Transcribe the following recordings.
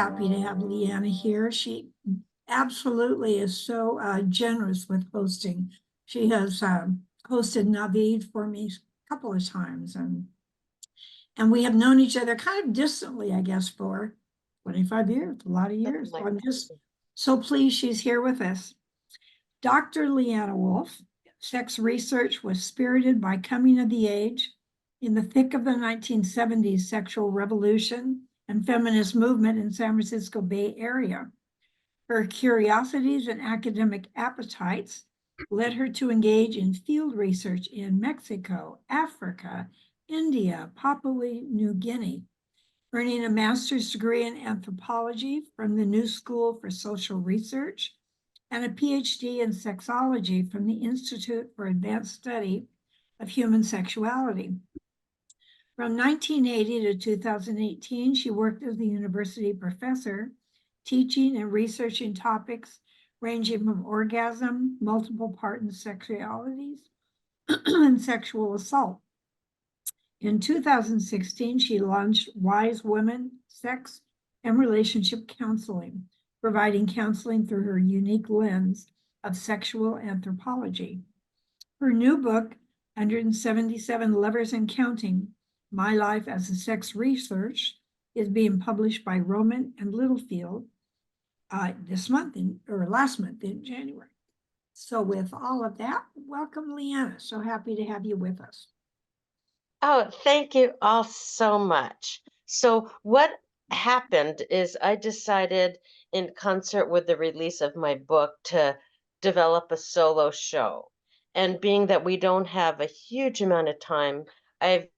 happy to have Leanna here. She absolutely is so generous with hosting. She has hosted Navid for me a couple of times, and we have known each other kind of distantly, I guess, for 25 years, a lot of years. So I'm just so pleased she's here with us. Dr. Leanna Wolfe, sex research was spirited by coming of the age in the thick of the 1970s sexual revolution and feminist movement in San Francisco Bay Area. Her curiosities and academic appetites led her to engage in field research in Mexico, Africa, India, Papua New Guinea, earning a master's degree in anthropology from the New School for Social Research and a PhD in sexology from the Institute for Advanced Study of Human Sexuality. From 1980 to 2018, she worked as a university professor, teaching and researching topics ranging from orgasm, multiple partner sexualities, and sexual assault. In 2016, she launched Wise Women, Sex and Relationship Counseling, providing counseling through her unique lens of sexual anthropology. Her new book, 177 Lovers and Counting, My Life as a Sex Research, is being published by Rowman and Littlefield last month in January. So with all of that, welcome, Leanna. So happy to have you with us. Oh, thank you all so much. So what happened is I decided in concert with the release of my book to develop a solo show. And being that we don't have a huge amount of time, I've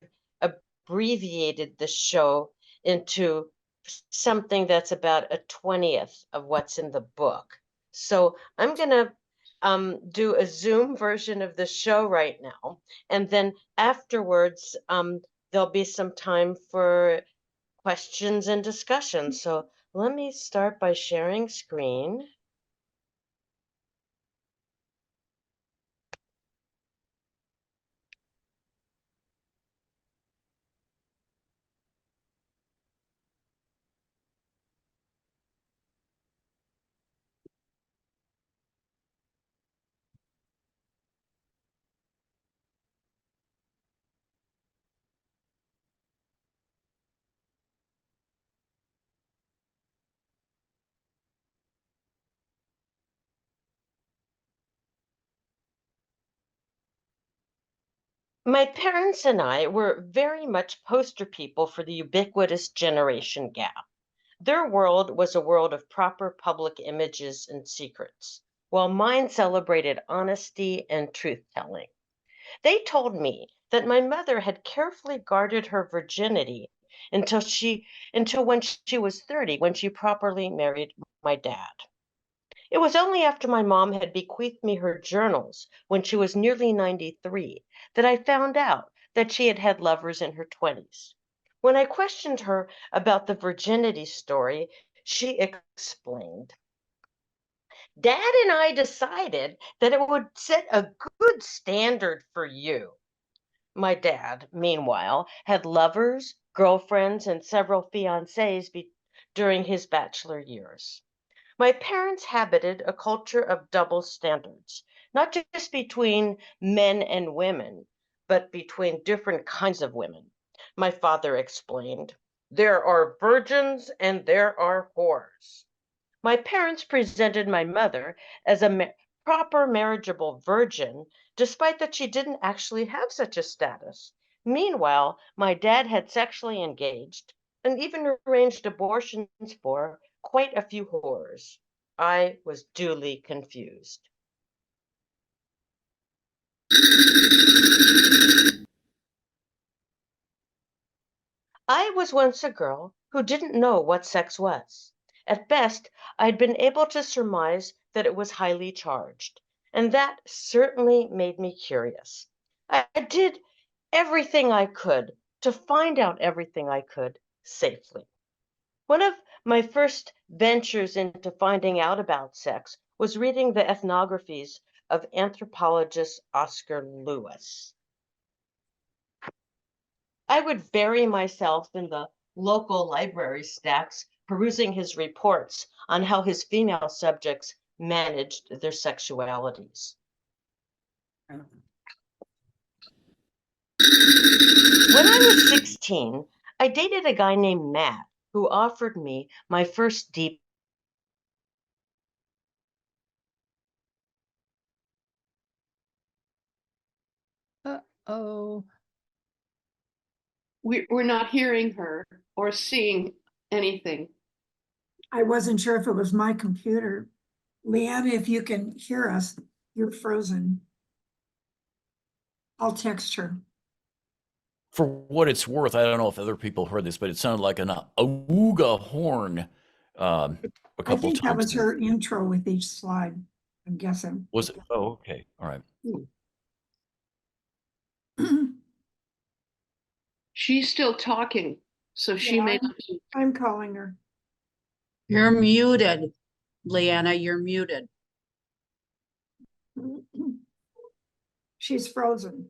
abbreviated the show into something that's about a 20th of what's in the book. So I'm going to do a Zoom version of the show right now. And then afterwards, there'll be some time for questions and discussion. So let me start by sharing screen. My parents and I were very much poster people for the ubiquitous generation gap. Their world was a world of proper public images and secrets, while mine celebrated honesty and truth-telling. They told me that my mother had carefully guarded her virginity until when she was 30, when she properly married my dad. It was only after my mom had bequeathed me her journals when she was nearly 93 that I found out that she had had lovers in her 20s. When I questioned her about the virginity story, she explained. Dad and I decided that it would set a good standard for you. My dad, meanwhile, had lovers, girlfriends, and several fiancés during his bachelor years. My parents habited a culture of double standards, not just between men and women, but between different kinds of women. My father explained, there are virgins and there are whores. My parents presented my mother as a proper marriageable virgin, despite that she didn't actually have such a status. Meanwhile, my dad had sexually engaged and even arranged abortions for quite a few whores. I was duly confused. I was once a girl who didn't know what sex was. At best, I'd been able to surmise that it was highly charged, and that certainly made me curious. I did everything I could to find out everything I could safely. One of my first ventures into finding out about sex was reading the ethnographies of anthropologist Oscar Lewis. I would bury myself in the local library stacks perusing his reports on how his female subjects managed their sexualities. When I was 16, I dated a guy named Matt who offered me my first deep. Uh-oh. We're not hearing her or seeing anything. I wasn't sure if it was my computer. Leanna, if you can hear us, you're frozen. I'll text her. For what it's worth, I don't know if other people heard this, but it sounded like an ooga horn a I couple think that times was there. her intro with each slide, I'm guessing. Was it? Oh, okay. All right. She's still talking, so she may not be. I'm calling her. You're muted, Leanna, you're muted. She's frozen.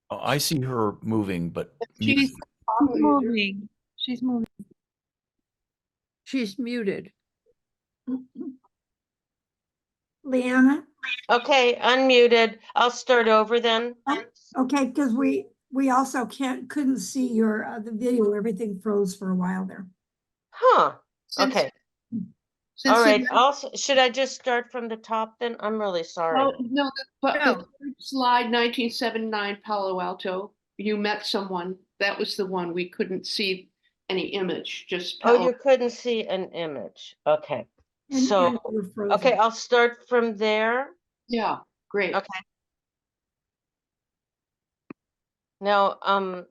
Oh, I see her moving, but She's talking. moving. She's moving. She's muted. Leanna? Okay, unmuted. I'll start over then. Okay, because we also couldn't see your the video. Everything froze for a while there. Huh. Since- Okay. since All right. the- Also, should I just start from the top then? I'm really sorry. Oh, no, but No. the third slide, 1979 Palo Alto, you met someone. That was the one. We couldn't see any image, just Oh, Palo. you couldn't see an image. Okay. And So, you're frozen. okay, I'll start from there. Yeah, great. Okay. Now,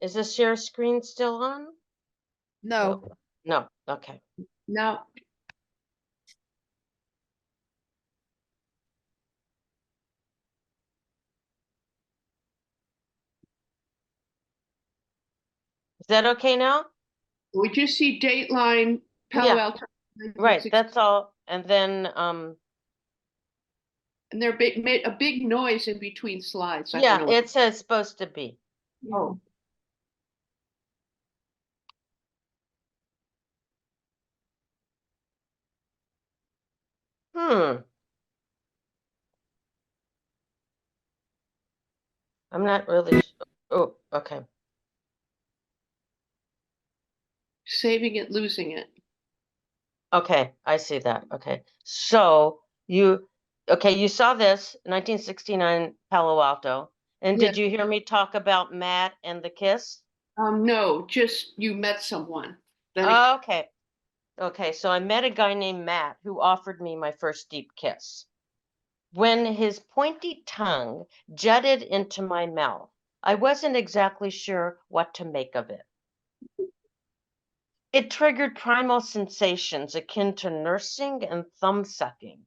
is the share screen still on? No. No. Okay. Now, Is that okay now? we just see Dateline Palo Yeah. Alto. Right. That's all. And then, And they're made a big noise in between slides. I don't yeah, know what- it says supposed to be. Oh, I'm not really. Oh, okay. saving it, losing it. Okay, I see that. Okay. So you saw this 1969 Palo Alto. And Yeah. did you hear me talk about Matt and the kiss? No, just you met someone. Then Okay. Okay, so I met a guy named Matt who offered me my first deep kiss. When his pointy tongue jutted into my mouth, I wasn't exactly sure what to make of it. It triggered primal sensations akin to nursing and thumb sucking.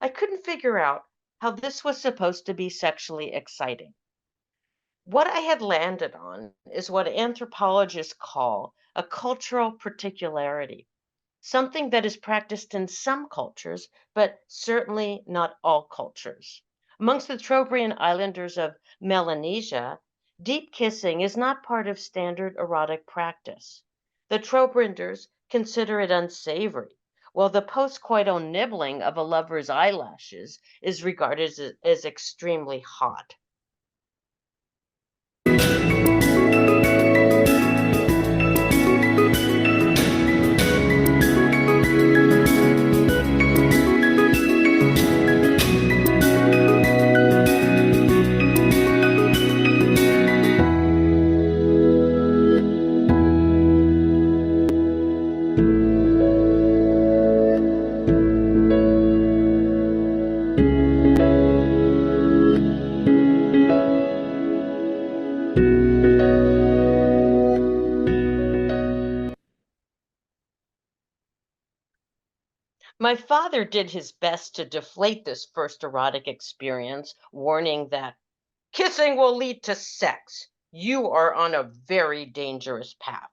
I couldn't figure out how this was supposed to be sexually exciting. What I had landed on is what anthropologists call a cultural particularity, something that is practiced in some cultures, but certainly not all cultures. Amongst the Trobriand islanders of Melanesia, deep kissing is not part of standard erotic practice. The Trobrianders consider it unsavory, while the postcoital nibbling of a lover's eyelashes is regarded as extremely hot. My father did his best to deflate this first erotic experience, warning that kissing will lead to sex. You are on a very dangerous path.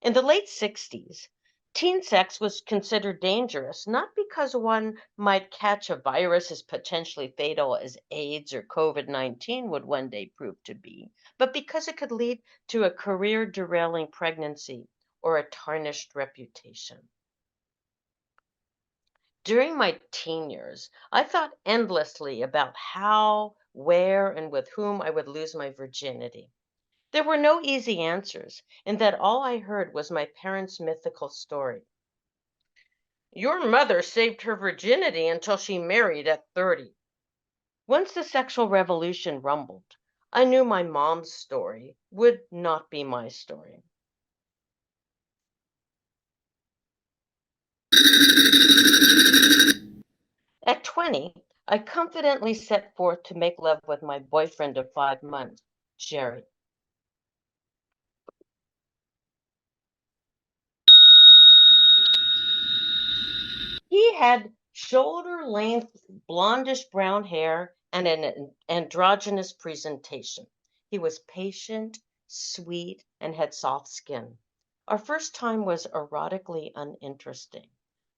In the late 60s, Teen sex was considered dangerous, not because one might catch a virus as potentially fatal as AIDS or COVID-19 would one day prove to be, but because it could lead to a career derailing pregnancy or a tarnished reputation. During my teen years, I thought endlessly about how, where, and with whom I would lose my virginity. There were no easy answers, in that all I heard was my parents' mythical story. Your mother saved her virginity until she married at 30. Once the sexual revolution rumbled, I knew my mom's story would not be my story. At 20, I confidently set forth to make love with my boyfriend of 5 months, Jerry. He had shoulder-length blondish brown hair and an androgynous presentation. He was patient, sweet, and had soft skin. Our first time was erotically uninteresting.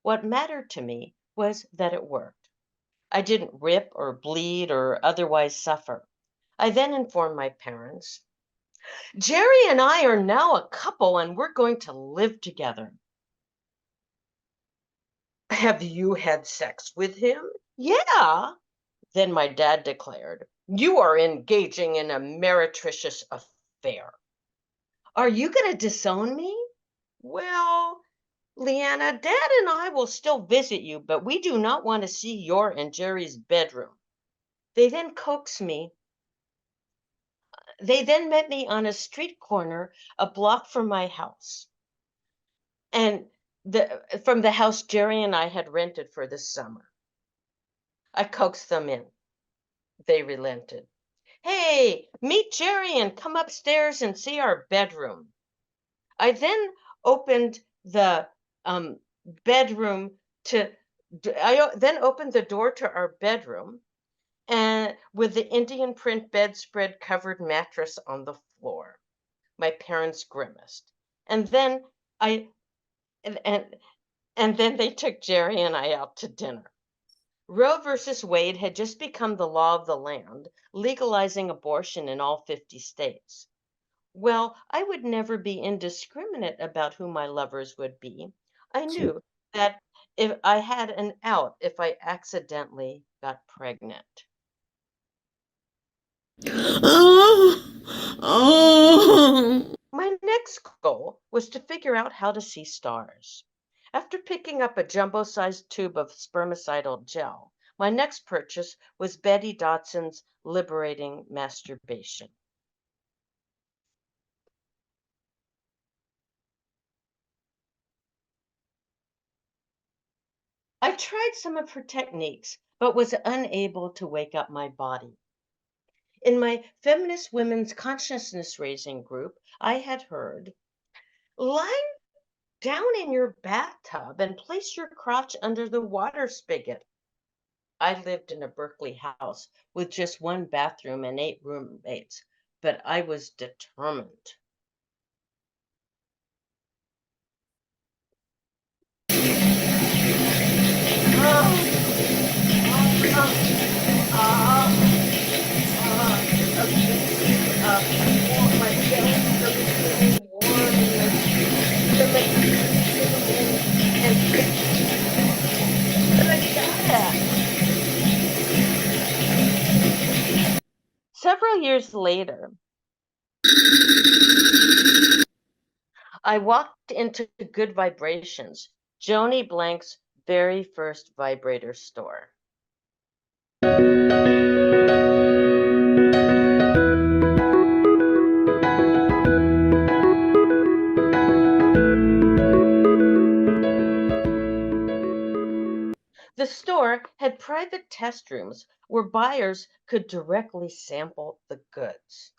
What mattered to me was that it worked. I didn't rip or bleed or otherwise suffer. I then informed my parents, Jerry and I are now a couple and we're going to live together. Have you had sex with him? Yeah. Then my dad declared, you are engaging in a meretricious affair. Are you going to disown me? Well, Leanna, Dad and I will still visit you, but we do not want to see your and Jerry's bedroom. They then coaxed me. They then met me on a street corner a block from my house. And from the house Jerry and I had rented for the summer. I coaxed them in. They relented. Hey, meet Jerry and come upstairs and see our bedroom. I then opened the bedroom to, I then opened the door to our bedroom and with the Indian print bedspread covered mattress on the floor. My parents grimaced. And then I, and then they took Jerry and I out to dinner. Roe versus Wade had just become the law of the land, legalizing abortion in all 50 states. Well, I would never be indiscriminate about who my lovers would be. I knew that if I had an out if I accidentally got pregnant. My next goal was to figure out how to see stars. After picking up a jumbo-sized tube of spermicidal gel, my next purchase was Betty Dotson's Liberating Masturbation. I tried some of her techniques, but was unable to wake up my body. In my feminist women's consciousness raising group, I had heard, lie down in your bathtub and place your crotch under the water spigot. I lived in a Berkeley house with just one bathroom and 8 roommates, but I was determined. Several years later, I walked into Good Vibrations, Joni Blank's very first vibrator store. The store had private test rooms where buyers could directly sample the goods.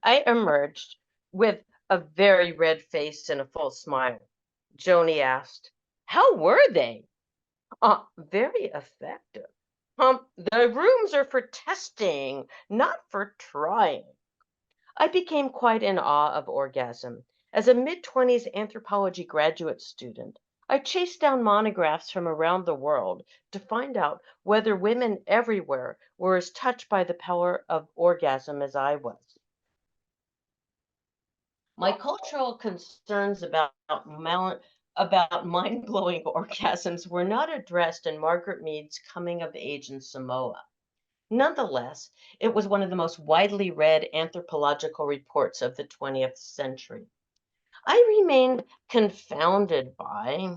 I emerged With a very red face and a full smile, Joni asked, "How were they?" Very effective. The rooms are for testing, not for trying. I became quite in awe of orgasm. As a mid-20s anthropology graduate student, I chased down monographs from around the world to find out whether women everywhere were as touched by the power of orgasm as I was. My cultural concerns about mind-blowing orgasms were not addressed in Margaret Mead's Coming of Age in Samoa. Nonetheless, it was one of the most widely read anthropological reports of the 20th century. I remained confounded by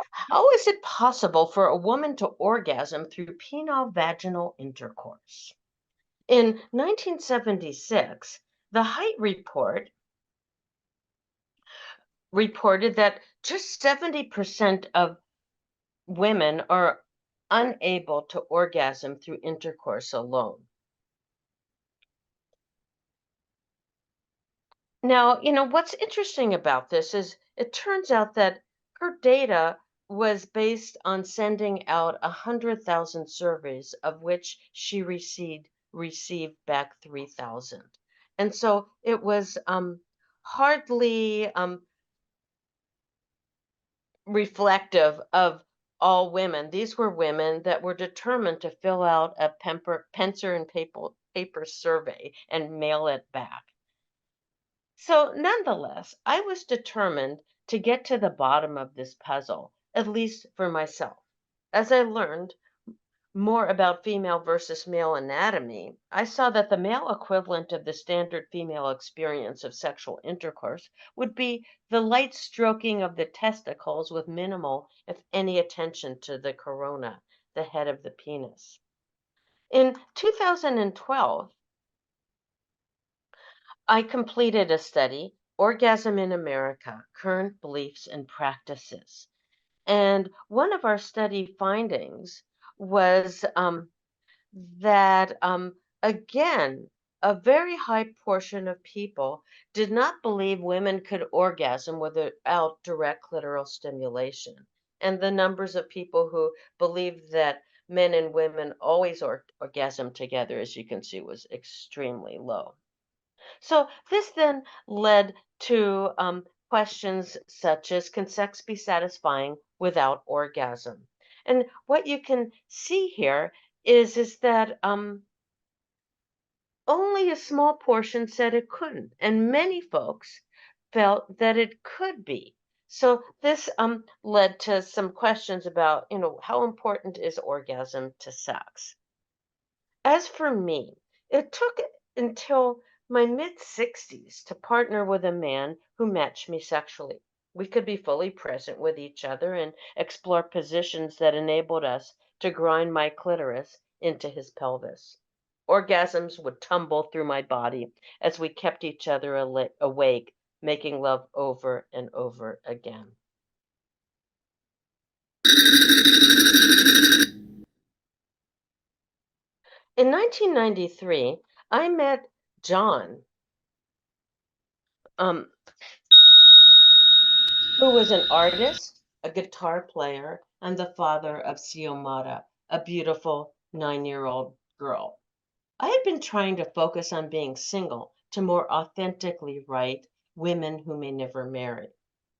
how is it possible for a woman to orgasm through penile vaginal intercourse? In 1976, the Height Report reported that just 70% of women are unable to orgasm through intercourse alone. Now, what's interesting about this is it turns out that her data was based on sending out 100,000 surveys, of which she received back 3,000. And so it was hardly reflective of all women. These were women that were determined to fill out a pencil and paper survey and mail it back. So, nonetheless, I was determined to get to the bottom of this puzzle, at least for myself. As I learned more about female versus male anatomy, I saw that the male equivalent of the standard female experience of sexual intercourse would be the light stroking of the testicles with minimal, if any, attention to the corona, the head of the penis. In 2012, I completed a study, Orgasm in America, Current Beliefs and Practices. And one of our study findings was that, again, a very high portion of people did not believe women could orgasm without direct clitoral stimulation. And the numbers of people who believed that men and women always orgasm together, as you can see, was extremely low. So this then led to questions such as, can sex be satisfying without orgasm? And what you can see here is that only a small portion said it couldn't, and many folks felt that it could be. So this led to some questions about, how important is orgasm to sex? As for me, it took until my mid-60s to partner with a man who matched me sexually. We could be fully present with each other and explore positions that enabled us to grind my clitoris into his pelvis. Orgasms would tumble through my body as we kept each other awake, making love over and over again. In 1993, I met John, who was an artist, a guitar player, and the father of Xiomara, a beautiful 9-year-old girl. I had been trying to focus on being single to more authentically write Women Who May Never Marry.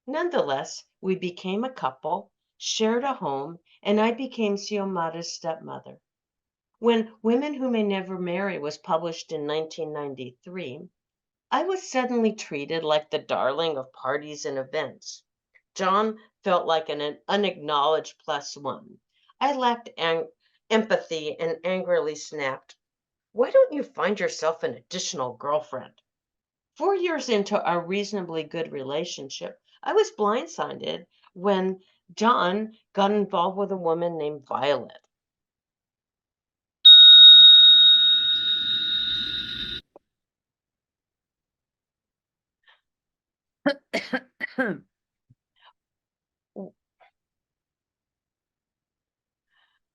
Nonetheless, we became a couple, shared a home, and I became Xiomara's stepmother. When Women Who May Never Marry was published in 1993, I was suddenly treated like the darling of parties and events. John felt like an unacknowledged plus one. I lacked empathy and angrily snapped, "Why don't you find yourself an additional girlfriend?" 4 years into our reasonably good relationship, I was blindsided when John got involved with a woman named Violet.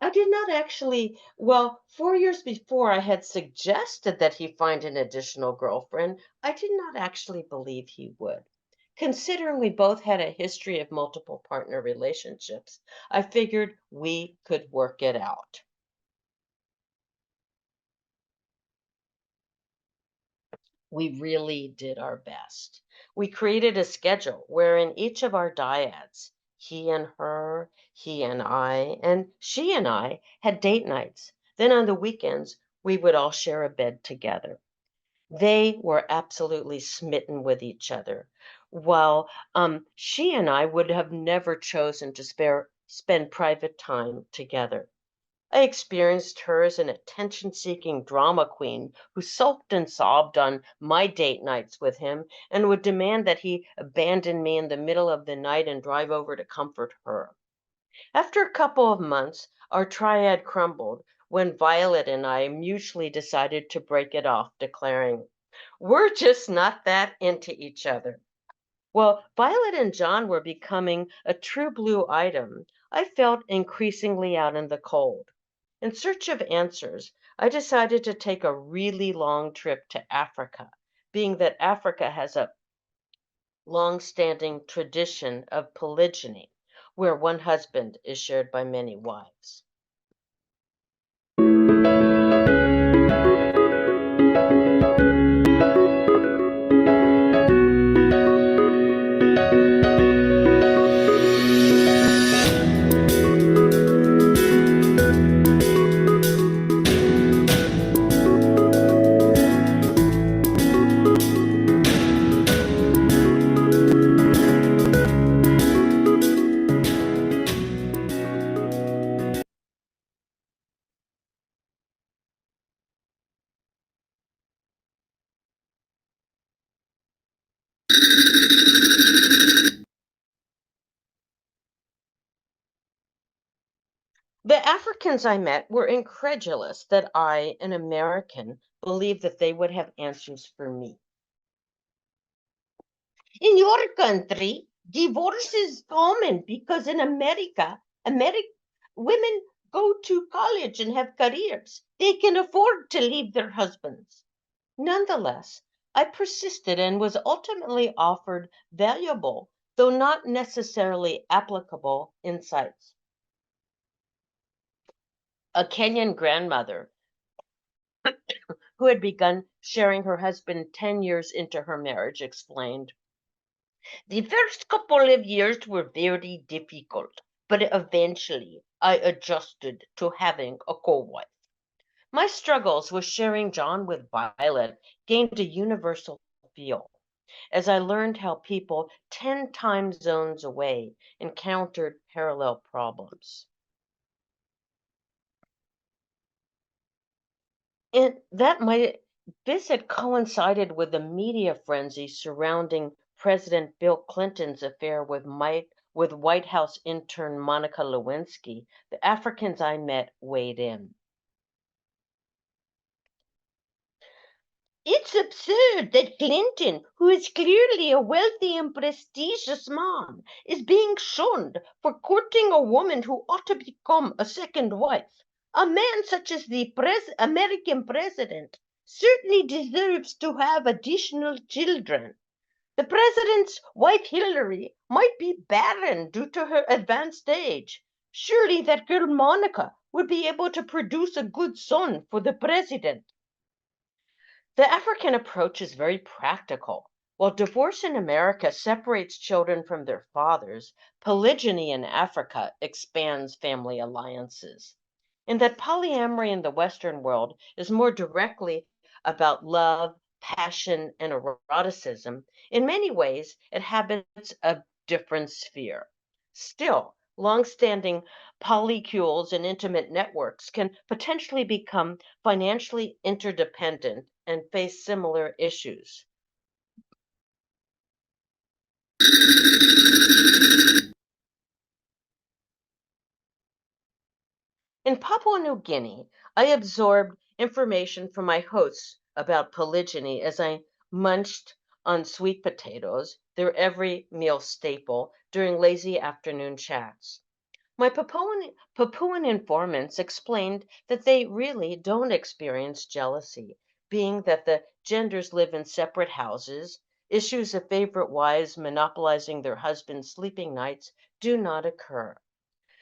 I did not not actually, well, 4 years before I had suggested that he find an additional girlfriend, I did not actually believe he would. Considering we both had a history of multiple partner relationships, I figured we could work it out. We really did our best. We created a schedule wherein each of our dyads, he and her, he and she and I, had date nights. Then on the weekends, we would all share a bed together. They were absolutely smitten with each other, while she and I would have never chosen to spend private time together. I experienced her as an attention-seeking drama queen who sulked and sobbed on my date nights with him and would demand that he abandon me in the middle of the night and drive over to comfort her. After a couple of months, our triad crumbled when Violet and I mutually decided to break it off, declaring, "We're just not that into each other." Well, Violet and John were becoming a true blue item. I felt increasingly out in the cold. In search of answers, I decided to take a really long trip to Africa, being that Africa has a long-standing tradition of polygyny, where one husband is shared by many wives. The Africans I met were incredulous that I, an American, believed that they would have answers for me. In your country, divorce is common because in America, women go to college and have careers. They can afford to leave their husbands. Nonetheless, I persisted and was ultimately offered valuable, though not necessarily applicable, insights. A Kenyan grandmother who had begun sharing her husband 10 years into her marriage explained, "The first couple of years were very difficult, but eventually I adjusted to having a co-wife. My struggles with sharing John with Violet gained a universal feel as I learned how people 10 time zones away encountered parallel problems." And that my visit coincided with the media frenzy surrounding President Bill Clinton's affair with White House intern Monica Lewinsky. The Africans I met weighed in. "It's absurd that Clinton, who is clearly a wealthy and prestigious man, is being shunned for courting a woman who ought to become a second wife. A man such as the American president certainly deserves to have additional children. The president's wife Hillary might be barren due to her advanced age. Surely that girl Monica would be able to produce a good son for the president." The African approach is very practical. While divorce in America separates children from their fathers, polygyny in Africa expands family alliances. In that polyamory in the Western world is more directly about love, passion, and eroticism, in many ways it habits a different sphere. Still, long-standing polycules and intimate networks can potentially become financially interdependent and face similar issues. In Papua New Guinea, I absorbed information from my hosts about polygyny as I munched on sweet potatoes, their every meal staple, during lazy afternoon chats. My Papuan informants explained that they really don't experience jealousy, being that the genders live in separate houses. Issues of favorite wives monopolizing their husbands' sleeping nights do not occur.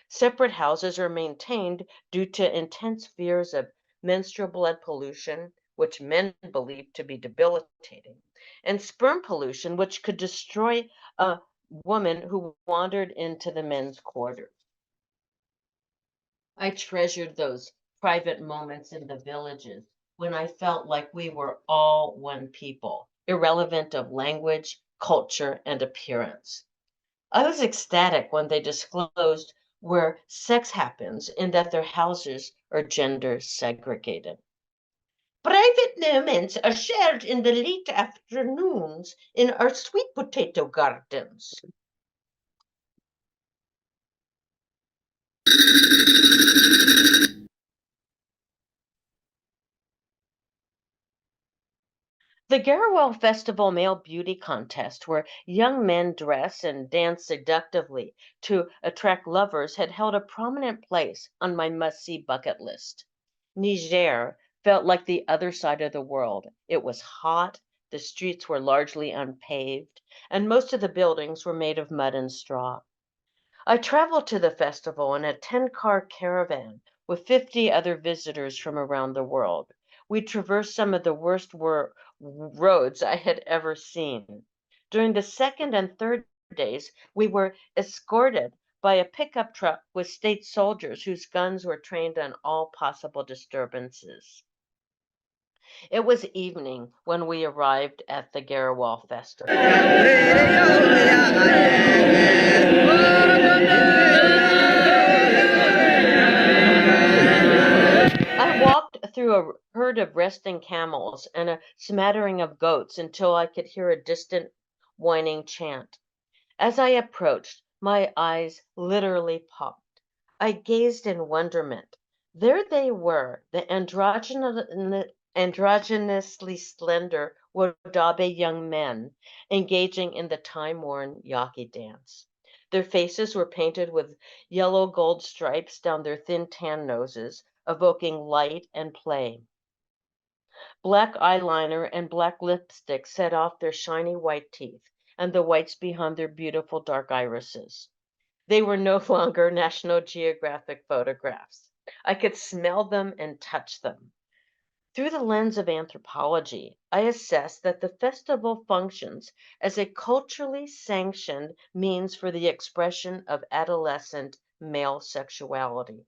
Separate houses are maintained due to intense fears of menstrual blood pollution, which men believe to be debilitating, and sperm pollution, which could destroy a woman who wandered into the men's quarters. I treasured those private moments in the villages when I felt like we were all one people, irrelevant of language, culture, and appearance. I was ecstatic when they disclosed where sex happens and that their houses are gender segregated. Private moments are shared in the late afternoons in our sweet potato gardens. The Garawal Festival Male Beauty Contest, where young men dress and dance seductively to attract lovers, had held a prominent place on my must-see bucket list. Niger felt like the other side of the world. It was hot, the streets were largely unpaved, and most of the buildings were made of mud and straw. I traveled to the festival in a 10-car caravan with 50 other visitors from around the world. We traversed some of the worst roads I had ever seen. During the second and third days, we were escorted by a pickup truck with state soldiers whose guns were trained on all possible disturbances. It was evening when we arrived at the Garawal Festival. I walked through a herd of resting camels and a smattering of goats until I could hear a distant whining chant. As I approached, my eyes literally popped. I gazed in wonderment. There they were, the androgynously slender Wodabe young men engaging in the time-worn Yaki dance. Their faces were painted with yellow gold stripes down their thin tan noses, evoking light and play. Black eyeliner and black lipstick set off their shiny white teeth and the whites behind their beautiful dark irises. They were no longer National Geographic photographs. I could smell them and touch them. Through the lens of anthropology, I assess that the festival functions as a culturally sanctioned means for the expression of adolescent male sexuality.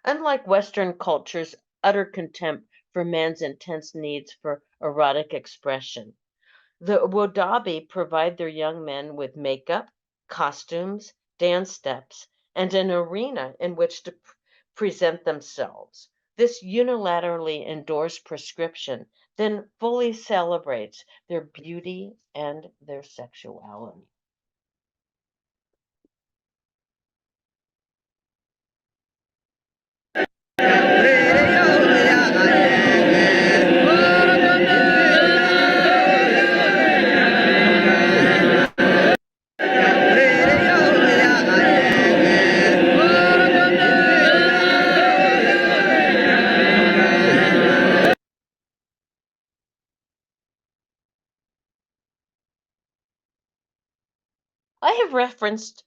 Unlike Western culture's utter contempt for man's intense needs for erotic expression, the Wodabi provide their young men with makeup, costumes, dance steps, and an arena in which to present themselves. This unilaterally endorsed prescription then fully celebrates their beauty and their sexuality. I have referenced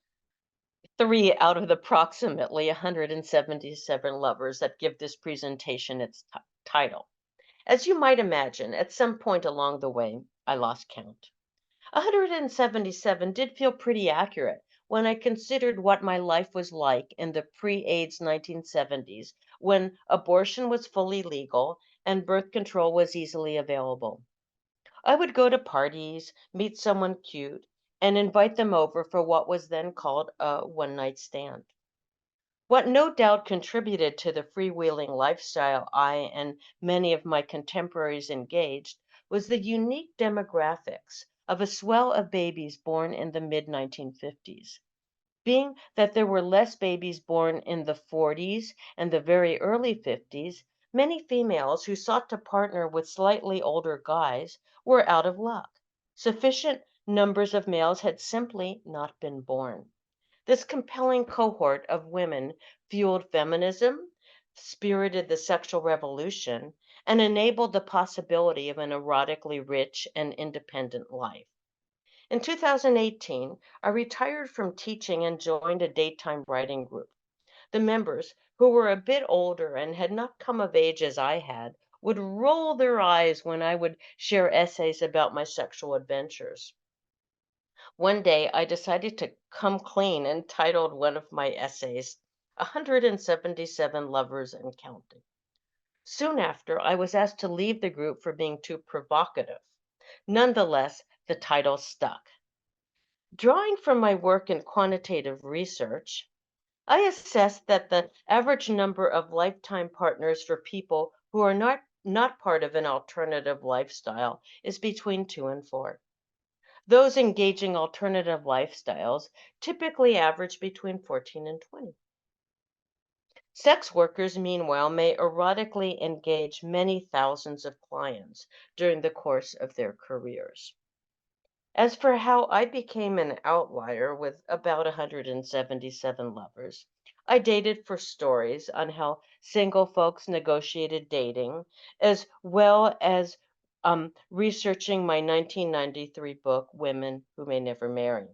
3 out of the approximately 177 lovers that give this presentation its title. As you might imagine, at some point along the way, I lost count. 177 did feel pretty accurate when I considered what my life was like in the pre-AIDS 1970s, when abortion was fully legal and birth control was easily available. I would go to parties, meet someone cute, and invite them over for what was then called a one-night stand. What no doubt contributed to the freewheeling lifestyle I and many of my contemporaries engaged was the unique demographics of a swell of babies born in the mid-1950s. Being that there were less babies born in the 40s and the very early 50s, many females who sought to partner with slightly older guys were out of luck. Sufficient numbers of males had simply not been born. This compelling cohort of women fueled feminism, spirited the sexual revolution, and enabled the possibility of an erotically rich and independent life. In 2018, I retired from teaching and joined a daytime writing group. The members, who were a bit older and had not come of age as I had, would roll their eyes when I would share essays about my sexual adventures. One day, I decided to come clean and titled one of my essays, 177 Lovers and Counting. Soon after, I was asked to leave the group for being too provocative. Nonetheless, the title stuck. Drawing from my work in quantitative research, I assessed that the average number of lifetime partners for people who are not part of an alternative lifestyle is between 2 and 4. Those engaging alternative lifestyles typically average between 14 and 20. Sex workers, meanwhile, may erotically engage many thousands of clients during the course of their careers. As for how I became an outlier with about 177 lovers, I dated for stories on how single folks negotiated dating, as well as researching my 1993 book, Women Who May Never Marry.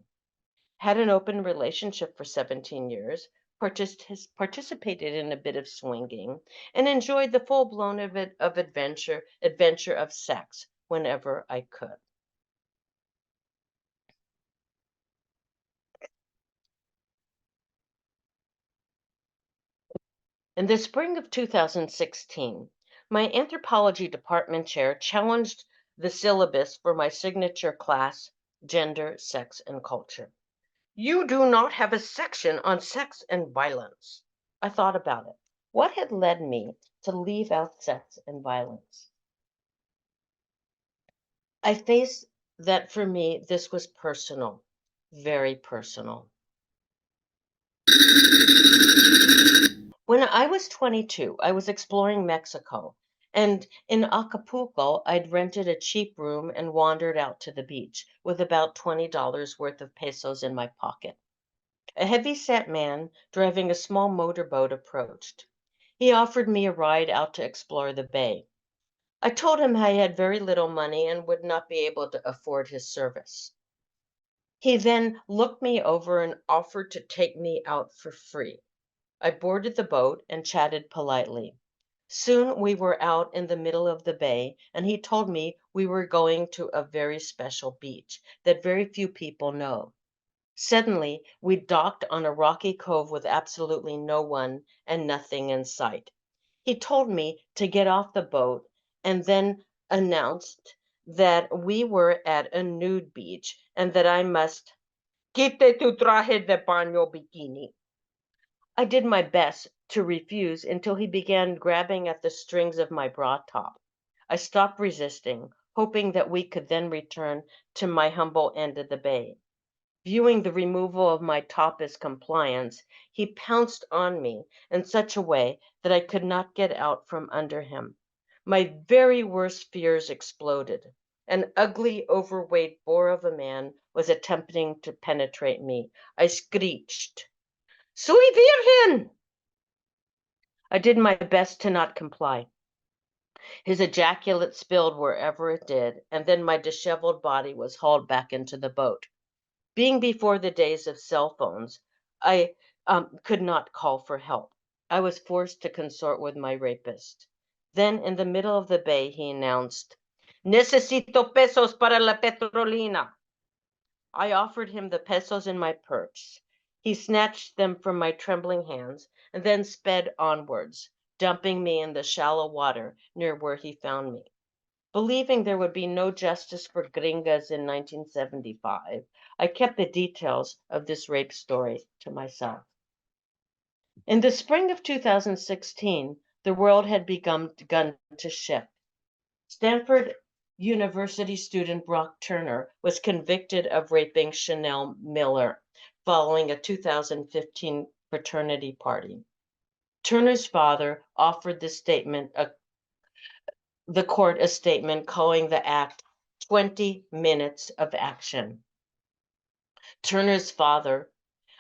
Had an open relationship for 17 years, participated in a bit of swinging, and enjoyed the full-blown of adventure of sex whenever I could. In the spring of 2016, my anthropology department chair challenged the syllabus for my signature class, Gender, Sex, and Culture. You do not have a section on sex and violence. I thought about it. What had led me to leave out sex and violence? I faced that for me, this was personal, very personal. When I was 22, I was exploring Mexico, and in Acapulco, I'd rented a cheap room and wandered out to the beach with about $20 worth of pesos in my pocket. A heavy-set man driving a small motorboat approached. He offered me a ride out to explore the bay. I told him I had very little money and would not be able to afford his service. He then looked me over and offered to take me out for free. I boarded the boat and chatted politely. Soon we were out in the middle of the bay, and he told me we were going to a very special beach that very few people know. Suddenly, we docked on a rocky cove with absolutely no one and nothing in sight. He told me to get off the boat and then announced that we were at a nude beach and that I must quite tu traje de baño bikini. I did my best to refuse until he began grabbing at the strings of my bra top. I stopped resisting, hoping that we could then return to my humble end of the bay. Viewing the removal of my top as compliance, he pounced on me in such a way that I could not get out from under him. My very worst fears exploded. An ugly, overweight boar of a man was attempting to penetrate me. I screeched, Soy virgen! I did my best to not comply. His ejaculate spilled wherever it did, and then my disheveled body was hauled back into the boat. Being before the days of cell phones, I could not call for help. I was forced to consort with my rapist. Then, in the middle of the bay, he announced, Necesito pesos para la petrolina. I offered him the pesos in my purse. He snatched them from my trembling hands and then sped onwards, dumping me in the shallow water near where he found me. Believing there would be no justice for gringas in 1975, I kept the details of this rape story to myself. In the spring of 2016, the world had begun to shift. Stanford University student Brock Turner was convicted of raping Chanel Miller following a 2015 fraternity party. Turner's father offered the court a statement calling the act 20 minutes of action. Turner's father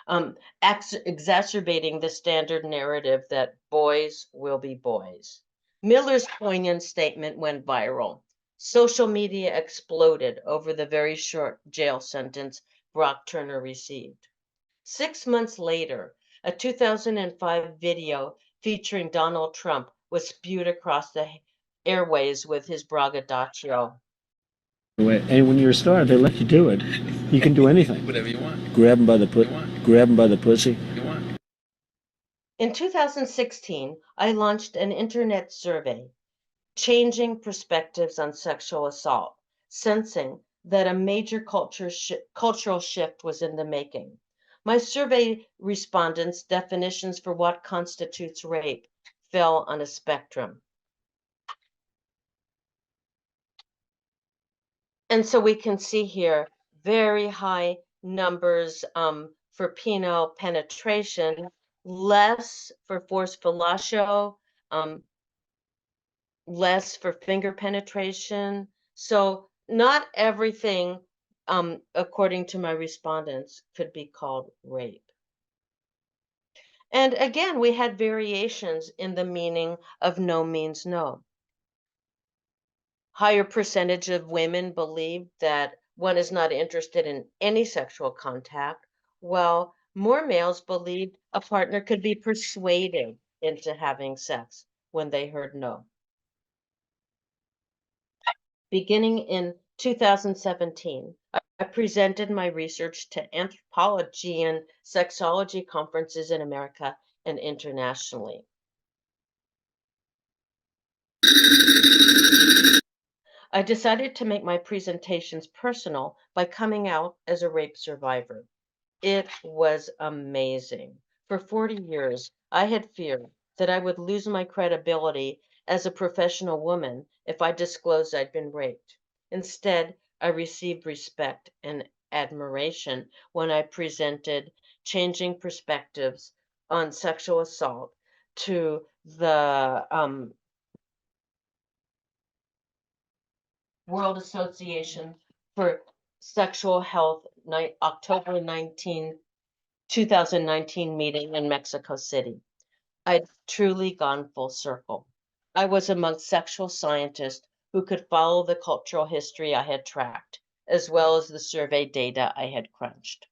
exacerbating the standard narrative that boys will be boys. Miller's poignant statement went viral. Social media exploded over the very short jail sentence Brock Turner received. 6 months later, a 2005 video featuring Donald Trump was spewed across the airways with his braggadocio. And when you're a star, they let you do it. You can do anything. Whatever you want. Grab them by the grab them by the pussy. You want. In 2016, I launched an internet survey, Changing Perspectives on Sexual Assault, sensing that a major cultural shift was in the making. My survey respondents' definitions for what constitutes rape fell on a spectrum. And so we can see here very high numbers for penile penetration, less for forced fellatio, less for finger penetration. So not everything, according to my respondents, could be called rape. And again, we had variations in the meaning of no means no. Higher percentage of women believe that one is not interested in any sexual contact, while more males believed a partner could be persuaded into having sex when they heard no. Beginning in 2017, I presented my research to anthropology and sexology conferences in America and internationally. I decided to make my presentations personal by coming out as a rape survivor. It was amazing. For 40 years, I had feared that I would lose my credibility as a professional woman if I disclosed I'd been raped. Instead, I received respect and admiration when I presented Changing Perspectives on Sexual Assault to the World Association for Sexual Health October 19, 2019 meeting in Mexico City. I'd truly gone full circle. I was among sexual scientists who could follow the cultural history I had tracked, as well as the survey data I had crunched.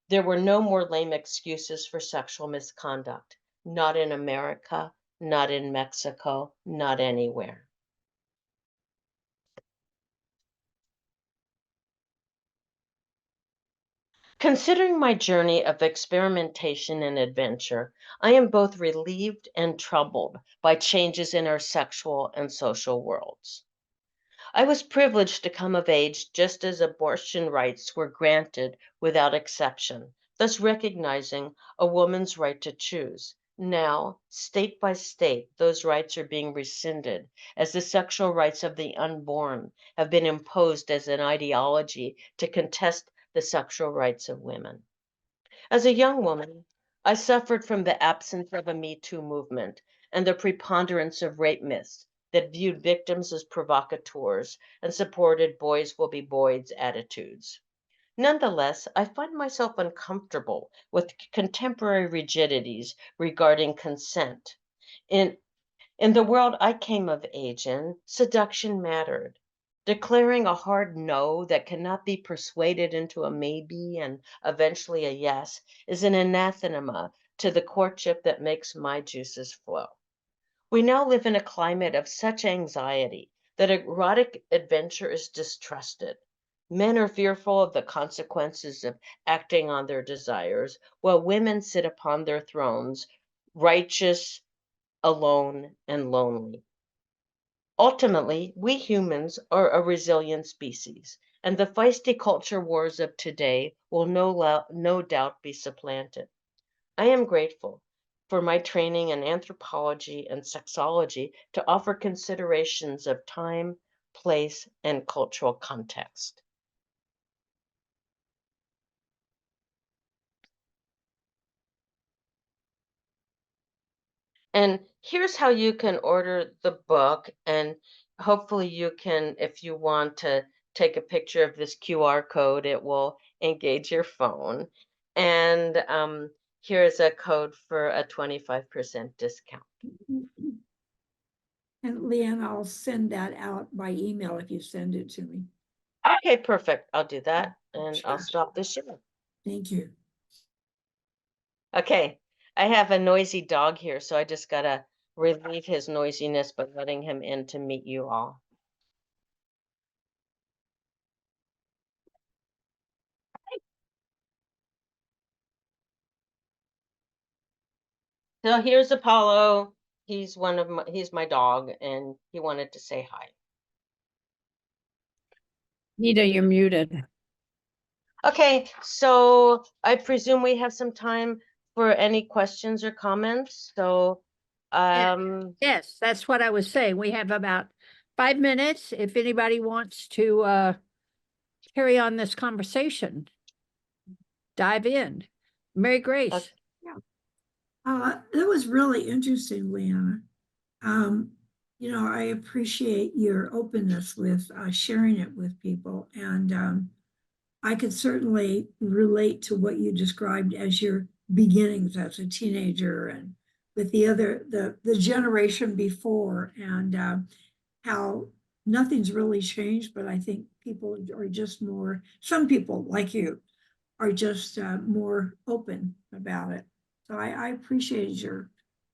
There were no more lame excuses for sexual misconduct, not in America, not in Mexico, not anywhere. Considering my journey of experimentation and adventure, I am both relieved and troubled by changes in our sexual and social worlds. I was privileged to come of age just as abortion rights were granted without exception, thus recognizing a woman's right to choose. Now, state by state, those rights are being rescinded as the sexual rights of the unborn have been imposed as an ideology to contest the sexual rights of women. As a young woman, I suffered from the absence of a Me Too movement and the preponderance of rape myths that viewed victims as provocateurs and supported boys will be boys attitudes. Nonetheless, I find myself uncomfortable with contemporary rigidities regarding consent. In the world I came of age in, seduction mattered. Declaring a hard no that cannot be persuaded into a maybe and eventually a yes is an anathema to the courtship that makes my juices flow. We now live in a climate of such anxiety that erotic adventure is distrusted. Men are fearful of the consequences of acting on their desires, while women sit upon their thrones, righteous, alone, and lonely. Ultimately, we humans are a resilient species, and the feisty culture wars of today will no doubt be supplanted. I am grateful for my training in anthropology and sexology to offer considerations of time, place, and cultural context. And here's how you can order the book. And hopefully you can, if you want to take a picture of this QR code, it will engage your phone. And here's a code for a 25% discount. And Leanne, I'll send that out by email if you send it to me. Okay, perfect. I'll do that, and I'll Sure. stop the share. Thank you. Okay, I have a noisy dog here, so I just gotta relieve his noisiness by letting him in to meet you all. So here's Apollo. He's my dog, and he wanted to say hi. Nita, you're muted. Okay, so I presume we have some time for any questions or comments. So, Yes, that's what I was saying. We have about 5 minutes. If anybody wants to carry on this conversation, dive in. Mary Grace. Okay. That was really interesting, Leanna. I appreciate your openness with sharing it with people. And I could certainly relate to what you described as your beginnings as a teenager and with the generation before, and how nothing's really changed, but I think people are just some people like you are just more open about it. So I appreciated your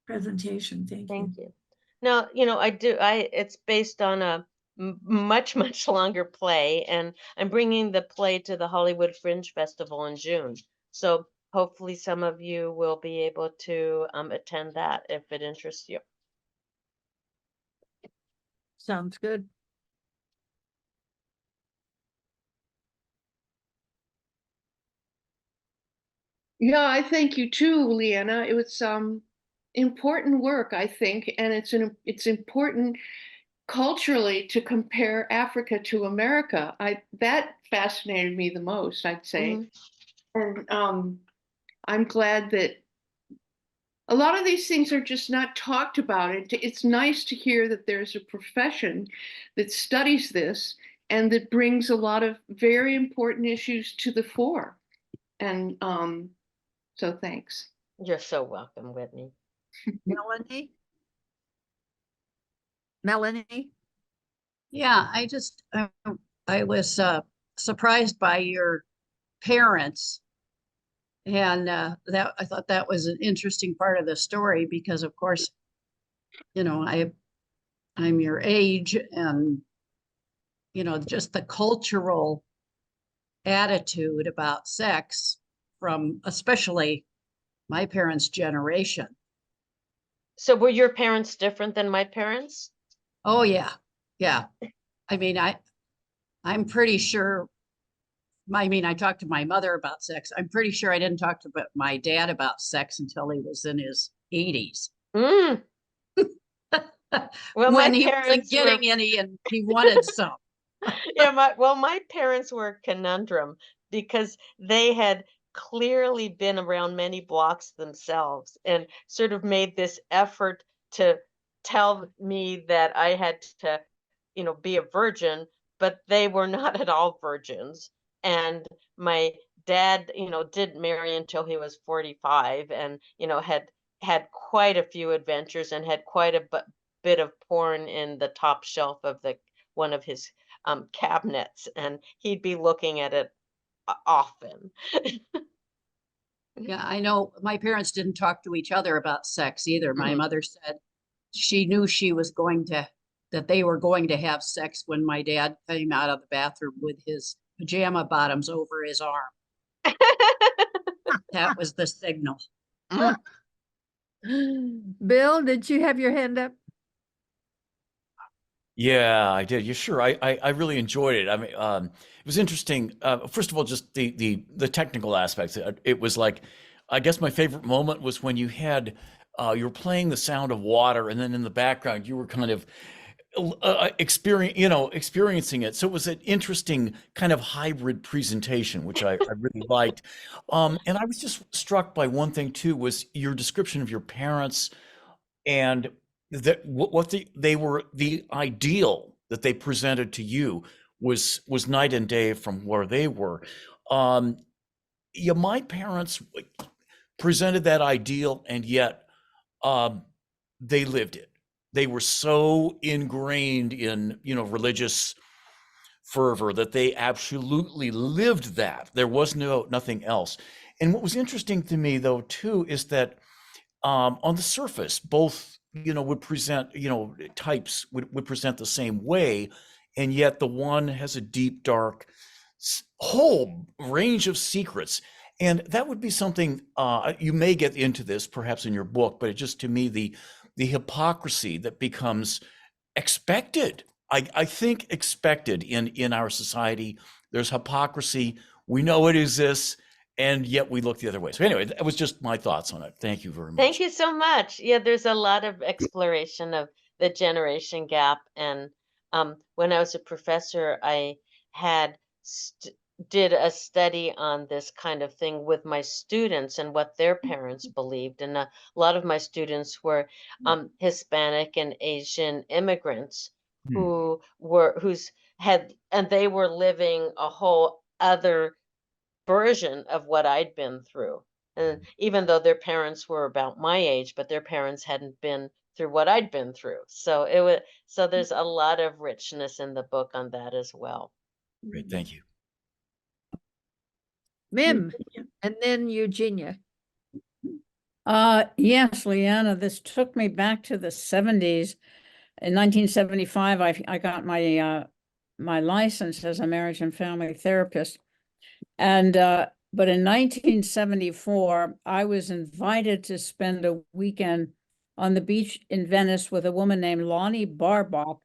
presentation. Thank you. Thank you. Now, it's based on a much, much longer play, and I'm bringing the play to the Hollywood Fringe Festival in June. So hopefully some of you will be able to attend that if it interests you. Sounds good. Yeah, I thank you too, Leanna. It was important work, I think, and it's important culturally to compare Africa to America. That fascinated me the most, I'd say. And I'm glad that a lot of these things are just not talked about. It's nice to hear that there's a profession that studies this and that brings a lot of very important issues to the fore. And so thanks. You're so welcome, Whitney. Melanie? Melanie? Yeah, I was surprised by your parents. And that I thought that was an interesting part of the story because, of course, I'm your age, and just the cultural attitude about sex from especially my parents' generation. So were your parents different than my parents? Oh yeah. I mean, I'm pretty sure. I talked to my mother about sex. I'm pretty sure I didn't talk to my dad about sex until he was in his 80s. Well, When my he wasn't parents getting any and he wanted some. my parents were a conundrum because they had clearly been around many blocks themselves and sort of made this effort to tell me that I had to, be a virgin, but they were not at all virgins. And my dad, didn't marry until he was 45 and, had quite a few adventures and had quite a bit of porn in the top shelf of one of his cabinets, and he'd be looking at it often. Yeah, I know my parents didn't talk to each other about sex either. My mother said she knew that they were going to have sex when my dad came out of the bathroom with his pajama bottoms over his arm. That was the signal. Bill, did you have your hand up? Yeah, I did. Yeah, sure. I really enjoyed it. I mean, it was interesting. First of all, just the technical aspects. It was like, I guess my favorite moment was when you were playing the sound of water, and then in the background you were kind of experiencing it. So it was an interesting kind of hybrid presentation, which I really liked. And I was just struck by one thing too, was your description of your parents and that they were, the ideal that they presented to you was night and day from where they were. yeah, my parents presented that ideal, and yet they lived it. They were so ingrained in, religious fervor that they absolutely lived that. There was nothing else. And what was interesting to me, though, too, is that on the surface, both, would present, types would present the same way, and yet the one has a deep, dark whole range of secrets. And that would be something you may get into this perhaps in your book, but it just, to me, the hypocrisy that becomes expected. I think expected in our society. There's hypocrisy. We know it exists, and yet we look the other way. So anyway, that was just my thoughts on it. Thank you very much. Thank you so much. Yeah, there's a lot of exploration of the generation gap. And when I was a professor, I had did a study on this kind of thing with my students and what their parents believed. And a lot of my students were Hispanic and Asian immigrants who were and they were living a whole other version of what I'd been through. And even though their parents were about my age, but their parents hadn't been through what I'd been through. So there's a lot of richness in the book on that as well. Great, thank you. Mim, and then Eugenia. Yes, Leanna, this took me back to the 70s. In 1975, I got my my license as a marriage and family therapist. And but in 1974, I was invited to spend a weekend on the beach in Venice with a woman named Lonnie Barbach.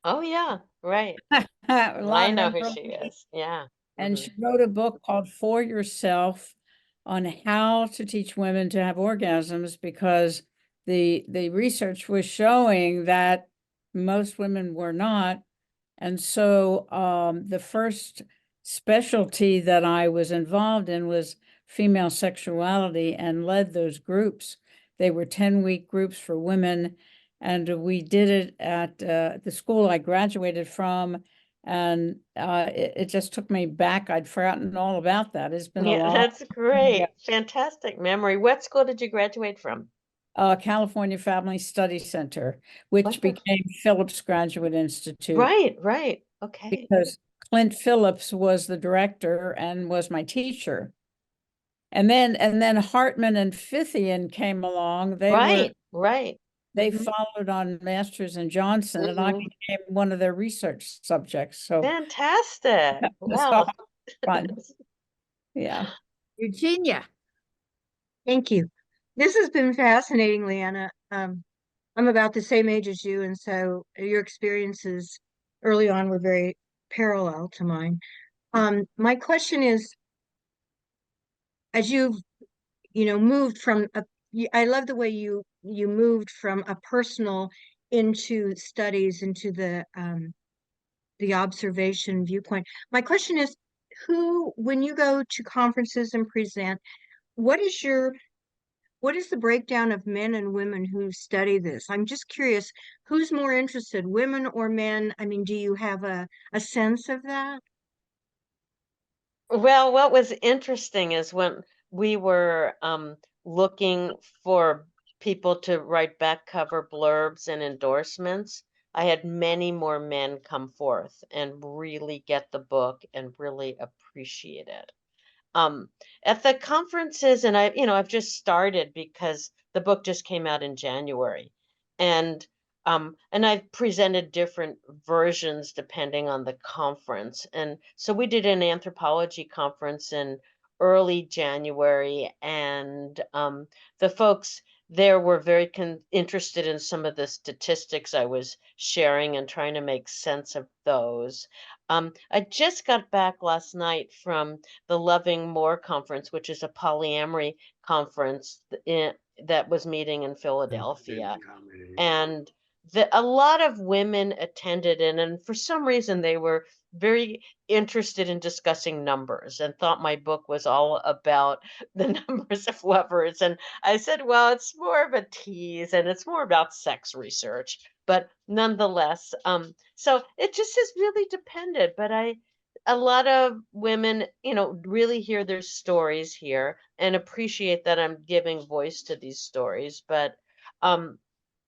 Oh yeah, right. I I know who she is. Yeah. And she wrote a book called For Yourself on how to teach women to have orgasms, because the research was showing that most women were not. And so the first specialty that I was involved in was female sexuality, and led those groups. They were 10-week groups for women. And we did it at the school I graduated from. And it just took me back. I'd forgotten all about that. It's been a Yeah, long. that's great. Fantastic memory. What school did you graduate from? California Family Study Center, which Wonderful. became Phillips Graduate Institute. Right. Okay. Because Clint Phillips was the director and was my teacher. And then Hartman and Fithian came along. Right. They followed on Masters and Johnson, and I became one of their research subjects. So Fantastic. was Wow. fun. Yeah. Eugenia. Thank you. This has been fascinating, Leanna. I'm about the same age as you, and so your experiences early on were very parallel to mine. My question is, as you've, moved from I love the way you moved from a personal into studies, into the observation viewpoint. My question is, when you go to conferences and present, what is the breakdown of men and women who study this? I'm just curious, who's more interested, women or men? I mean, do you have a sense of that? Well, what was interesting is when we were looking for people to write back cover blurbs and endorsements, I had many more men come forth and really get the book and really appreciate it. At the conferences, and I've just started because the book just came out in January, and I've presented different versions depending on the conference. And so we did an anthropology conference in early January, and the folks there were very interested in some of the statistics I was sharing and trying to make sense of those. I just got back last night from the Loving More conference, which is a polyamory conference that was meeting in Philadelphia. And a lot of women attended, and for some reason they were very interested in discussing numbers and thought my book was all about the numbers of lovers. And I said, well, it's more of a tease and it's more about sex research, but nonetheless, so it just has really depended. But a lot of women, really hear their stories here and appreciate that I'm giving voice to these stories. But, and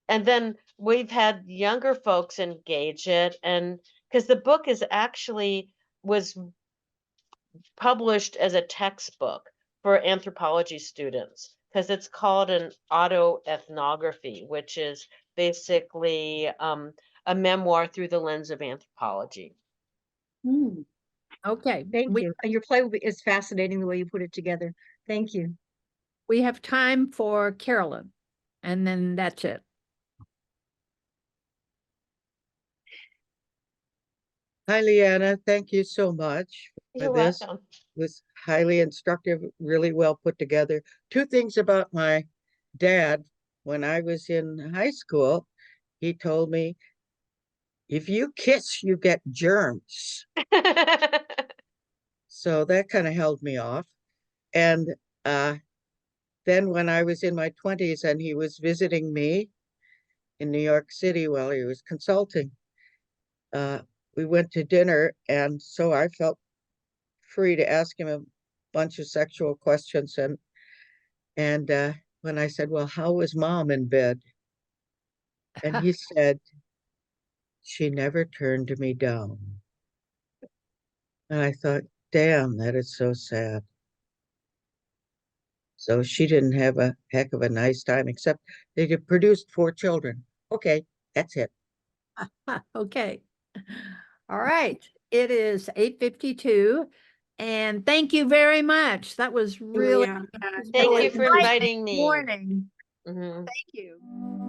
then we've had younger folks engage it, and because the book is actually was published as a textbook for anthropology students, because it's called an autoethnography, which is basically a memoir through the lens of anthropology. Okay, Thank you. And your play is fascinating the way you put it together. Thank you. we have time for Carolyn, and then that's it. Hi, Leanna. Thank you so much for You're this. welcome. It was highly instructive, really well put together. Two things about my dad. When I was in high school, he told me, if you kiss, you get germs. So that kind of held me off. And then when I was in my 20s and he was visiting me in New York City while he was consulting, we went to dinner, and so I felt free to ask him a bunch of sexual questions. And when I said, well, how was mom in bed? And he said, she never turned me down. And I thought, damn, that is so sad. So she didn't have a heck of a nice time, except they produced 4 children. Okay, that's it. Okay. All right. It is 8:52. And thank you very much. That was really Yeah. Thank really you for enlightening inviting me. morning. Mhm. Thank you.